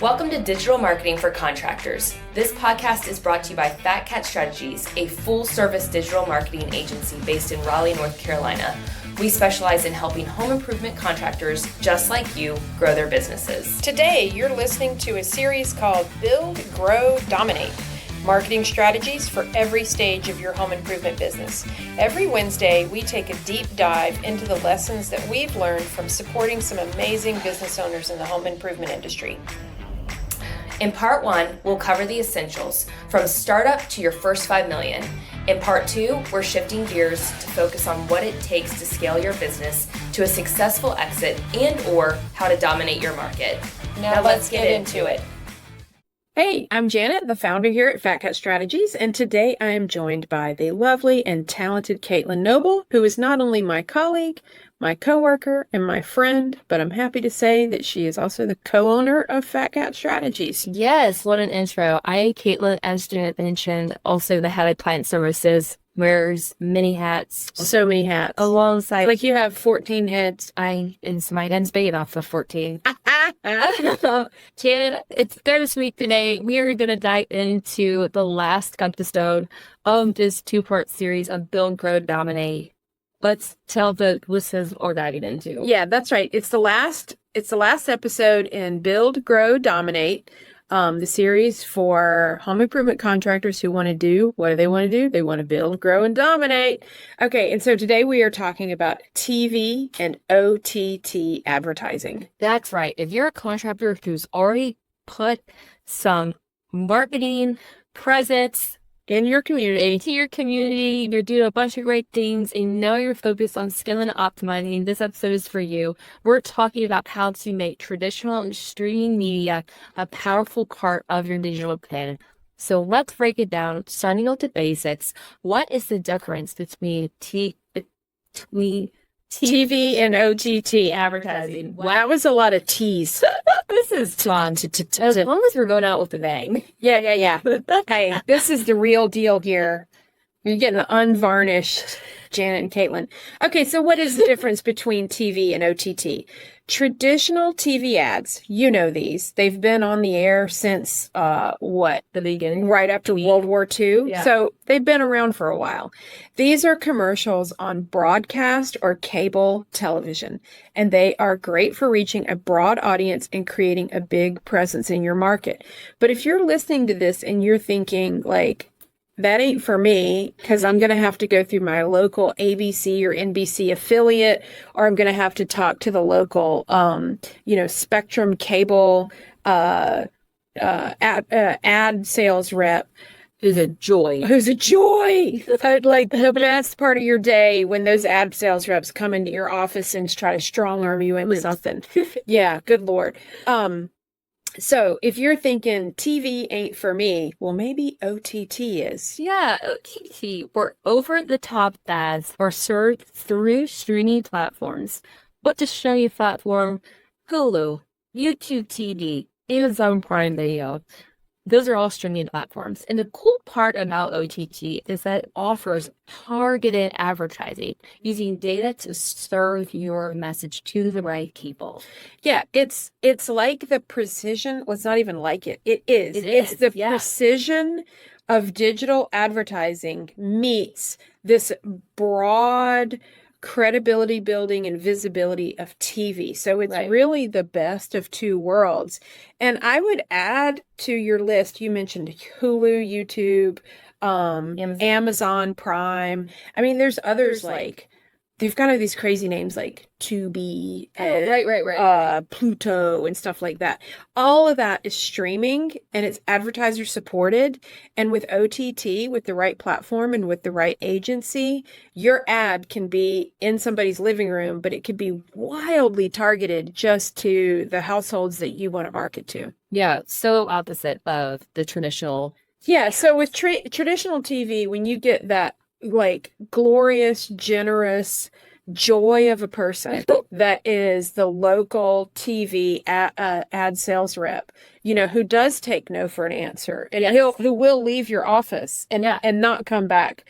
Welcome to Digital Marketing for Contractors. This podcast is brought to you by Fat Cat Strategies, a full-service digital marketing agency based in Raleigh, North Carolina. We specialize in helping home improvement contractors just like you grow their businesses. Today, you're listening to a series called Build, Grow, Dominate. Marketing strategies for every stage of your home improvement business. Every Wednesday, we take a deep dive into the lessons that we've learned from supporting some amazing business owners in the home improvement industry. In part 1, we'll cover the essentials from startup to your first 5 million. In part 2, we're shifting gears to focus on what it takes to scale your business to a successful exit and or how to dominate your market. Now let's get into it. Hey, I'm Janet, the founder here at Fat Cat Strategies, and today I am joined by the lovely and talented Caitlyn Noble, who is not only my colleague, my coworker, and my friend, but I'm happy to say that she is also the co-owner of Fat Cat Strategies. Yes, what an intro. I, Caitlyn, as Janet mentioned, also the head of client services, wears many hats. So many hats. Alongside, Like you have 14 heads. it's my ends bait off of 14. Janet, it's bittersweet today. We are going to dive into the last episode of this 2-part series of Build, Grow, Dominate. Let's tell the listeners what we're diving into. Yeah, that's right. It's the last episode in Build, Grow, Dominate, the series for home improvement contractors who want to do, what do they want to do? They want to build, grow, and dominate. Okay, and so today we are talking about TV and OTT advertising. That's right. If you're a contractor who's already put some marketing presence In your community. to your community, you're doing a bunch of great things, and now you're focused on scaling and optimizing, this episode is for you. We're talking about how to make traditional and streaming media a powerful part of your digital plan. So let's break it down, starting with the basics. What is the difference between TV and OTT advertising. Wow, that was a lot of T's. This is fun. As long as we're going out with a bang. Yeah. Hey, this is the real deal here. You're getting an unvarnished Janet and Caitlyn. Okay, so what is the difference between TV and OTT? Traditional TV ads, you know these. They've been on the air since, The beginning. right after World War II. Yeah. So they've been around for a while. These are commercials on broadcast or cable television, and they are great for reaching a broad audience and creating a big presence in your market. But if you're listening to this and you're thinking like, that ain't for me, because I'm going to have to go through my local ABC or NBC affiliate, or I'm going to have to talk to the local, Spectrum cable ad sales rep. Is a joy. Who's a joy. Like the best part of your day when those ad sales reps come into your office and try to strong arm you into something. Yeah, good Lord. So if you're thinking TV ain't for me, well, maybe OTT is. Yeah, OTT, or over-the-top ads, are served through streaming platforms. But to show you platform, Hulu, YouTube TV, Amazon Prime Video, those are all streaming platforms. And the cool part about OTT is that it offers targeted advertising using data to serve your message to the right people. Yeah, it's like the precision. Well, it's not even like it. It is. It's the precision of digital advertising meets this broad credibility building and visibility of TV. So it's really the best of two worlds. And I would add to your list, you mentioned Hulu, YouTube, Amazon Prime. I mean, there's others like they've got all these crazy names like Tubi, Pluto, and stuff like that. All of that is streaming and it's advertiser supported. And with OTT, with the right platform and with the right agency, your ad can be in somebody's living room, but it could be wildly targeted just to the households that you want to market to. Yeah, so opposite of the traditional. Yeah, so with traditional TV, when you get that like glorious, generous joy of a person that is the local TV ad sales rep, who does take no for an answer, and who will leave your office and not come back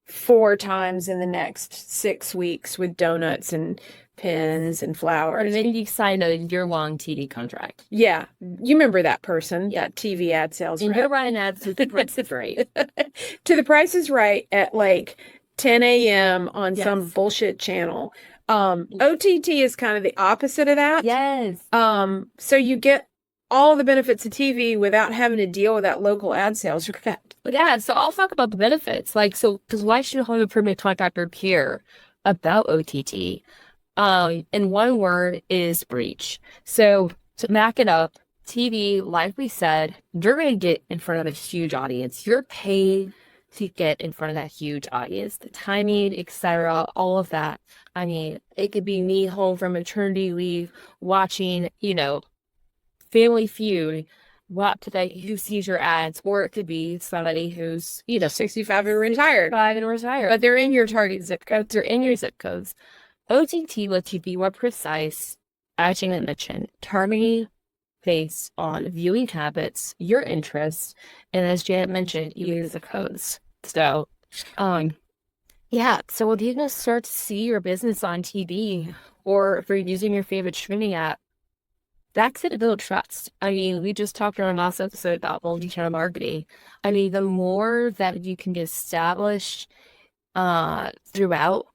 4 times in the next 6 weeks with donuts and pens and flowers. And then you sign a year-long TV contract. Yeah. You remember that person, Yeah. that TV ad sales And rep. you're running ads with the Price is Right. To The Price is Right at like 10 a.m. on some Yes. bullshit channel. OTT is kind of the opposite of that. Yes. So you get all the benefits of TV without having to deal with that local ad sales rep. Yeah, so I'll talk about the benefits. Like, so, because why should a home improvement contractor care about OTT? And one word is breach. So to back it up, TV, like we said, you're going to get in front of a huge audience. You're paid to get in front of that huge audience. The timing, etc., all of that. I mean, it could be me home from maternity leave watching, Family Feud. What today? Who sees your ads? Or it could be somebody who's 65 and retired. But They're in your target zip code. they're in your zip codes. OTT lets you be more precise, as you mentioned, targeting based on viewing habits, your interests, and as Janet mentioned, your zip codes. So, yeah. So if you're gonna start to see your business on TV, or if you're using your favorite streaming app, that's it to build trust. I mean, we just talked in our last episode about multi-channel marketing. I mean, the more that you can establish throughout,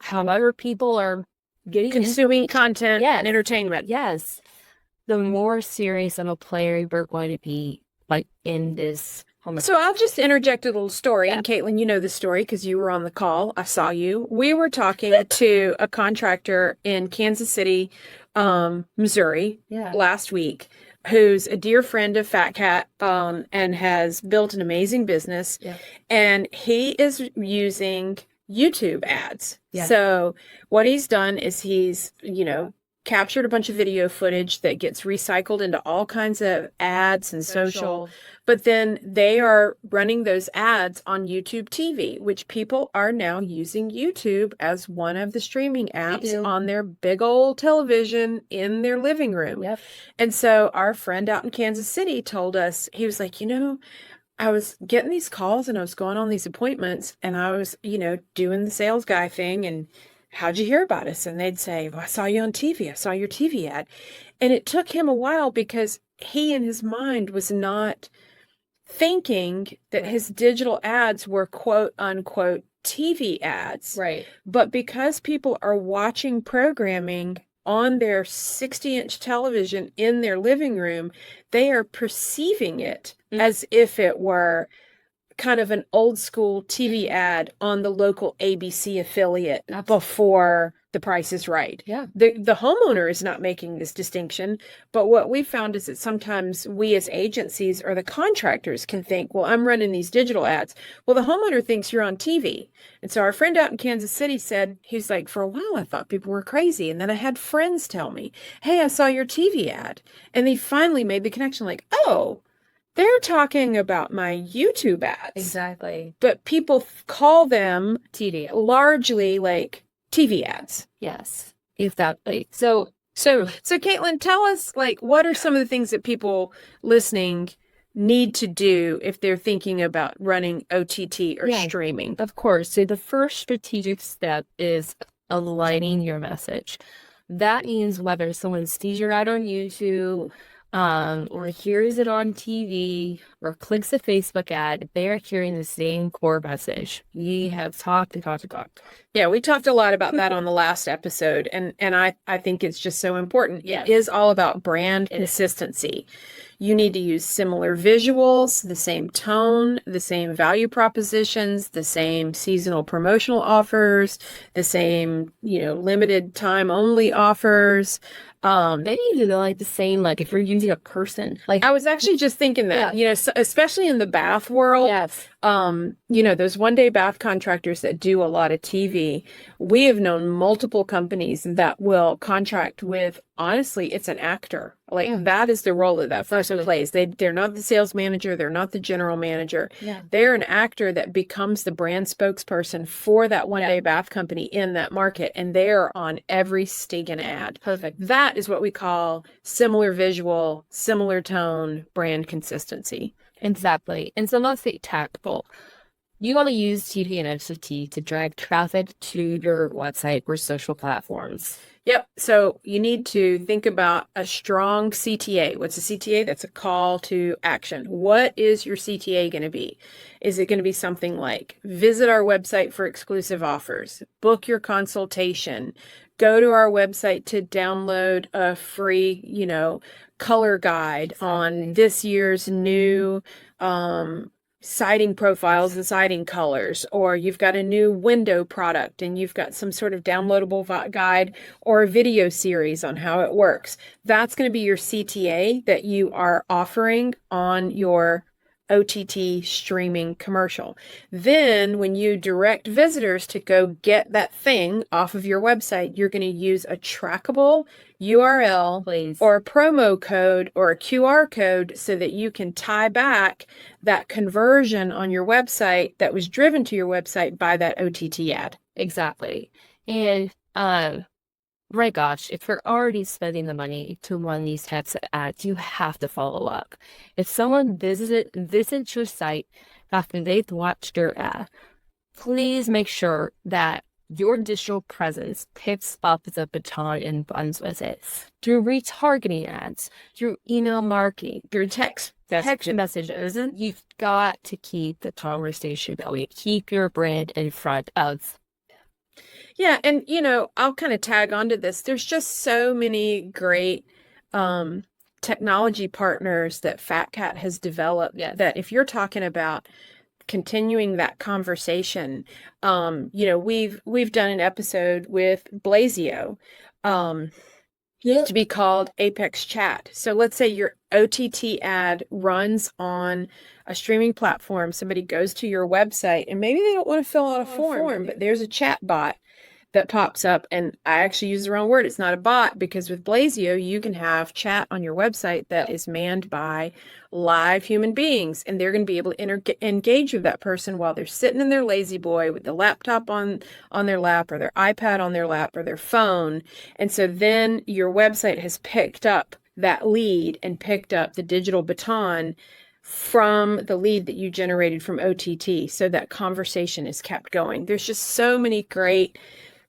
however people are getting Consuming content Yes. and entertainment. yes, the more serious of a player we're going to be, like, in this home. So I'll just interject a little story. Yeah. And Caitlin, you know the story because you were on the call. I saw you. We were talking to a contractor in Kansas City, Missouri, Yeah. last week, who's a dear friend of Fat Cat, and has built an amazing business. Yeah. And he is using YouTube ads. Yeah. So what he's done is he's, captured a bunch of video footage that gets recycled into all kinds of ads and social. But then they are running those ads on YouTube TV, which people are now using YouTube as one of the streaming apps do. on their big old television in their living room. Yep. And so our friend out in Kansas City told us, he was like, I was getting these calls and I was going on these appointments and I was, doing the sales guy thing and how'd you hear about us? And they'd say, well, I saw you on TV. I saw your TV ad. And it took him a while because he in his mind was not thinking that his digital ads were quote unquote TV ads. Right. But because people are watching programming on their 60-inch television in their living room, they are perceiving it as if it were kind of an old school TV ad on the local ABC affiliate before The Price is Right. Yeah. The homeowner is not making this distinction, but what we found is that sometimes we as agencies or the contractors can think, well, I'm running these digital ads. Well, the homeowner thinks you're on TV. And so our friend out in Kansas City said, he's like, for a while I thought people were crazy. And then I had friends tell me, hey, I saw your TV ad. And they finally made the connection like, oh, they're talking about my YouTube ads. Exactly. But people call them TV. largely like TV ads. Yes. Exactly. So Caitlin, tell us, like, what are some of the things that people listening need to do if they're thinking about running OTT or Yeah. streaming? of course, so the first strategic step is aligning your message. That means whether someone sees your ad on YouTube, or hears it on TV, or clicks a Facebook ad, they are hearing the same core message. We have talked. Yeah, we talked a lot about that on the last episode, and I think it's just so important. Yes. It is all about brand consistency. You need to use similar visuals, the same tone, the same value propositions, the same seasonal promotional offers, the same, limited time only offers. They need to know, like, the same, like, if you're using a person. Like, I was actually just thinking that, especially in the bath world, yes. those one-day bath contractors that do a lot of TV, we have known multiple companies that will contract with, honestly, it's an actor. Like, that is the role that person plays. They're not the sales manager. They're not the general manager. Yeah. They're an actor that becomes the brand spokesperson for that one-day bath company in that market, and they're on every stinking ad. Perfect. That is what we call similar visual, similar tone, brand consistency. Exactly. And so let's say tactical. You want to use TV and OTT to drive traffic to your website or social platforms. Yep. So you need to think about a strong CTA. What's a CTA? That's a call to action. What is your CTA going to be? Is it going to be something like visit our website for exclusive offers, book your consultation, go to our website to download a free, color guide on this year's new siding profiles and siding colors, or you've got a new window product and you've got some sort of downloadable guide or a video series on how it works. That's going to be your CTA that you are offering on your OTT streaming commercial. Then when you direct visitors to go get that thing off of your website, you're going to use a trackable URL or a promo code or a QR code so that you can tie back that conversion on your website that was driven to your website by that OTT ad. Exactly. And right, gosh, if you're already spending the money to run these types of ads, you have to follow up. If someone visits your site after they've watched your ad, please make sure that your digital presence picks up the baton and runs with it. Through retargeting ads, through email marketing, through text messages, you've got to keep the conversation going. Keep your brand in front of. Yeah, and I'll kind of tag onto this. There's just so many great technology partners that Fat Cat has developed that if you're talking about continuing that conversation, we've done an episode with Blazio to be called Apex Chat. So let's say your OTT ad runs on a streaming platform. Somebody goes to your website and maybe they don't want to fill out a form, but there's a chat bot that pops up, and I actually use the wrong word. It's not a bot, because with Blazio, you can have chat on your website that is manned by live human beings, and they're going to be able to engage with that person while they're sitting in their lazy boy with the laptop on their lap, or their iPad on their lap, or their phone. And so then your website has picked up that lead and picked up the digital baton from the lead that you generated from OTT. So that conversation is kept going. There's just so many great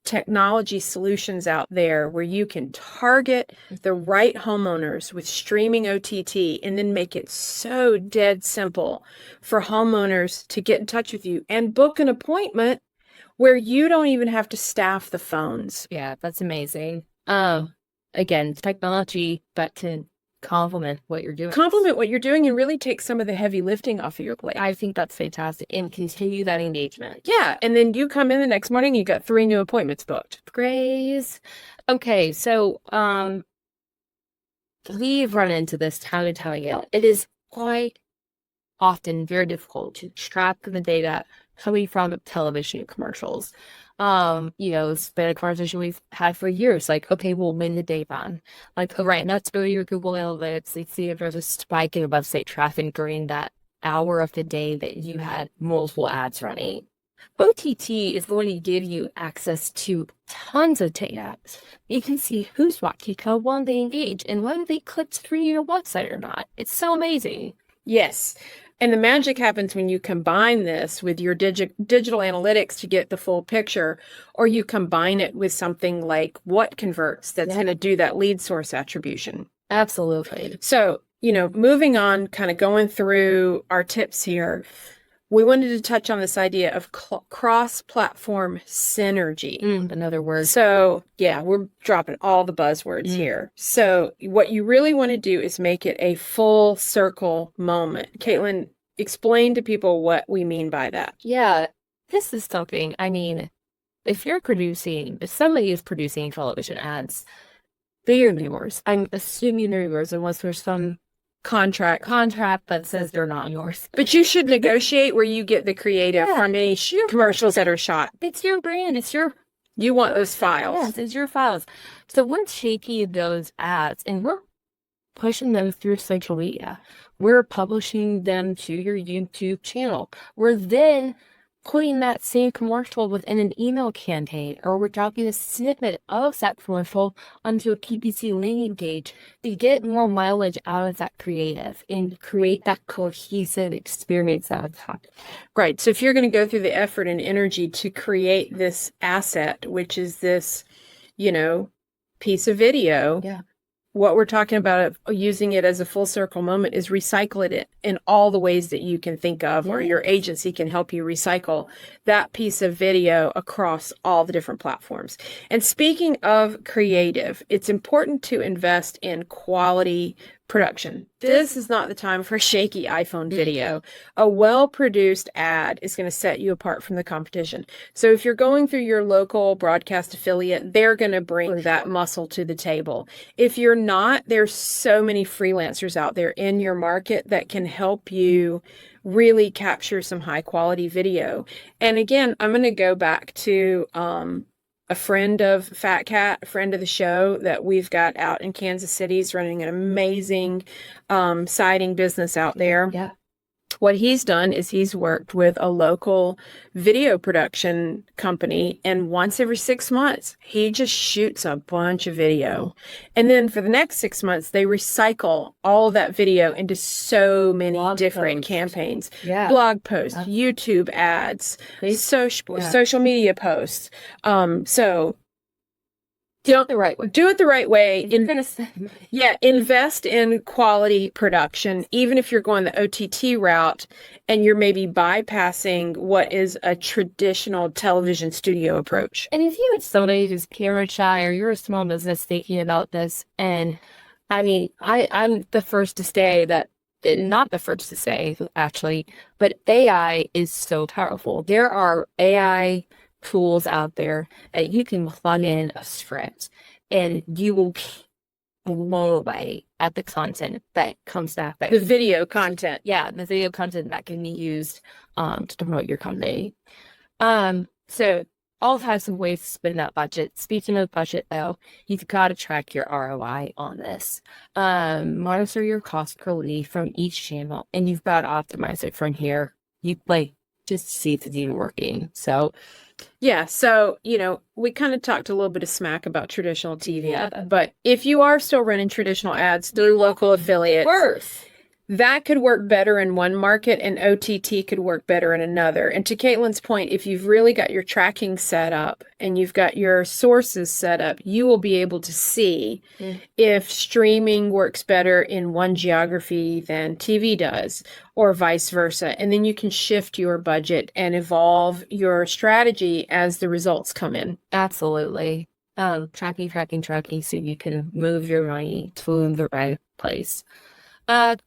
technology solutions out there where you can target the right homeowners with streaming OTT and then make it so dead simple for homeowners to get in touch with you and book an appointment where you don't even have to staff the phones. Yeah, that's amazing. Again, technology, but to complement what you're doing. And really take some of the heavy lifting off of your plate. I think that's fantastic, and continue that engagement. Yeah, and then you come in the next morning, you got 3 new appointments booked. Grace. Okay, so we've run into this time and time again. It is quite often very difficult to track the data coming from television commercials. It's been a conversation we've had for years. Like, okay, we'll win the day ban. Like, all right, let's go to your Google Analytics. Let's see if there's a spike in website traffic during that hour of the day that you had multiple ads running. OTT is going to give you access to tons of data. You can see who's watching, how long they engage, and whether they clicked through your website or not. It's so amazing. Yes. And the magic happens when you combine this with your digital analytics to get the full picture, or you combine it with something like What Converts that's going to do that lead source attribution. Absolutely. So, moving on, kind of going through our tips here, we wanted to touch on this idea of cross-platform synergy. Another word. So, yeah, we're dropping all the buzzwords here. So what you really want to do is make it a full circle moment. Caitlyn, explain to people what we mean by that. Yeah, this is something, if somebody is producing television ads, they are yours. I'm assuming they're yours unless there's some contract that says they're not yours. But you should negotiate where you get the creative from any commercials that are shot. It's your brand. You want those files. Yes, it's your files. So we're taking those ads and we're pushing them through social media. We're publishing them to your YouTube channel. We're then putting that same commercial within an email campaign, or we're dropping a snippet of that commercial onto a PPC landing page to get more mileage out of that creative and create that cohesive experience out of that. Right. So if you're going to go through the effort and energy to create this asset, which is this, piece of video, Yeah. what we're talking about using it as a full circle moment is recycle it in all the ways that you can think of, or your agency can help you recycle that piece of video across all the different platforms. And speaking of creative, it's important to invest in quality production. This is not the time for shaky iPhone video. A well-produced ad is going to set you apart from the competition. So if you're going through your local broadcast affiliate, they're going to bring that muscle to the table. If you're not, there's so many freelancers out there in your market that can help you really capture some high quality video. And again, I'm going to go back to a friend of Fat Cat, a friend of the show that we've got out in Kansas City. He's running an amazing siding business out there. Yeah. What he's done is he's worked with a local video production company, and once every 6 months, he just shoots a bunch of video. And then for the next 6 months, they recycle all of that video into so many different campaigns. Yeah. Blog posts, YouTube ads, social media posts. So do it the right way. Do it the right way. Invest in quality production, even if you're going the OTT route and you're maybe bypassing what is a traditional television studio approach. And if you're somebody who's camera shy, or you're a small business thinking about this, and I mean, I'm the first to say that, not the first to say actually, but AI is so powerful. There are AI tools out there that you can plug in a script and you will blow away at the content that comes back. The video content. Yeah, the video content that can be used to promote your company. So all types of ways to spend that budget. Speaking of budget though, you've got to track your ROI on this. Monitor your cost per lead from each channel, and you've got to optimize it from here. You just see if it's even working. So yeah, so, we kind of talked a little bit of smack about traditional TV, but if you are still running traditional ads through local affiliates, that could work better in one market and OTT could work better in another. And to Caitlyn's point, if you've really got your tracking set up and you've got your sources set up, you will be able to see if streaming works better in one geography than TV does, or vice versa. And then you can shift your budget and evolve your strategy as the results come in. Absolutely. Tracking, so you can move your money to the right place.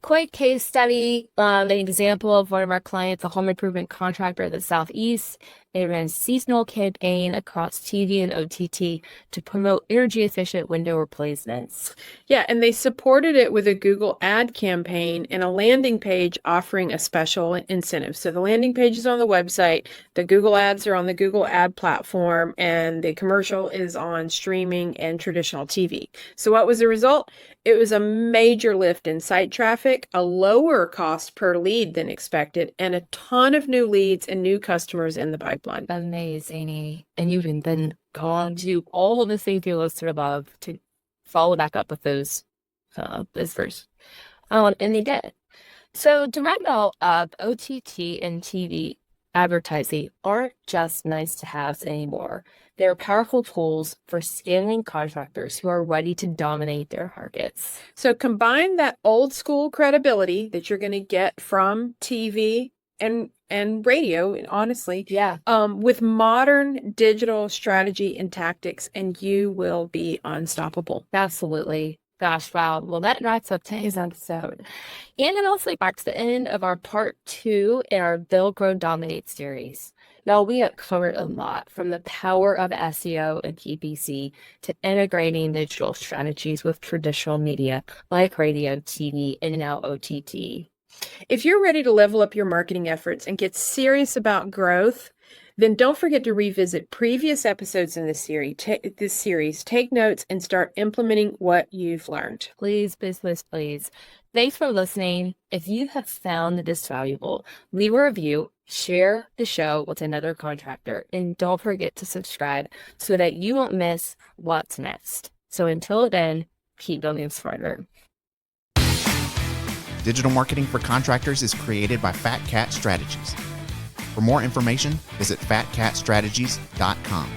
Quick case study, an example of one of our clients, a home improvement contractor in the Southeast. They ran a seasonal campaign across TV and OTT to promote energy efficient window replacements. Yeah, and they supported it with a Google ad campaign and a landing page offering a special incentive. So the landing page is on the website, the Google ads are on the Google ad platform, and the commercial is on streaming and traditional TV. So what was the result? It was a major lift in site traffic, a lower cost per lead than expected, and a ton of new leads and new customers in the pipeline. Amazing. And you can then go on to all of the things you listed above to follow back up with those first. And they did. So to wrap out, OTT and TV advertising aren't just nice to have anymore. They're powerful tools for scaling contractors who are ready to dominate their markets. So combine that old school credibility that you're going to get from TV and radio, honestly, with modern digital strategy and tactics, and you will be unstoppable. Absolutely. Gosh, wow. Well, that wraps up today's episode. And it also marks the end of our part 2 in our Build, Grow, Dominate series. Now, we have covered a lot, from the power of SEO and PPC to integrating digital strategies with traditional media like radio, TV, and now OTT. If you're ready to level up your marketing efforts and get serious about growth, then don't forget to revisit previous episodes in this series. Take notes and start implementing what you've learned. Please. Thanks for listening. If you have found this valuable, leave a review share the show with another contractor, and don't forget to subscribe so that you won't miss what's next. So until then, keep building smarter. Digital marketing for contractors is created by Fat Cat Strategies. For more information, visit fatcatstrategies.com.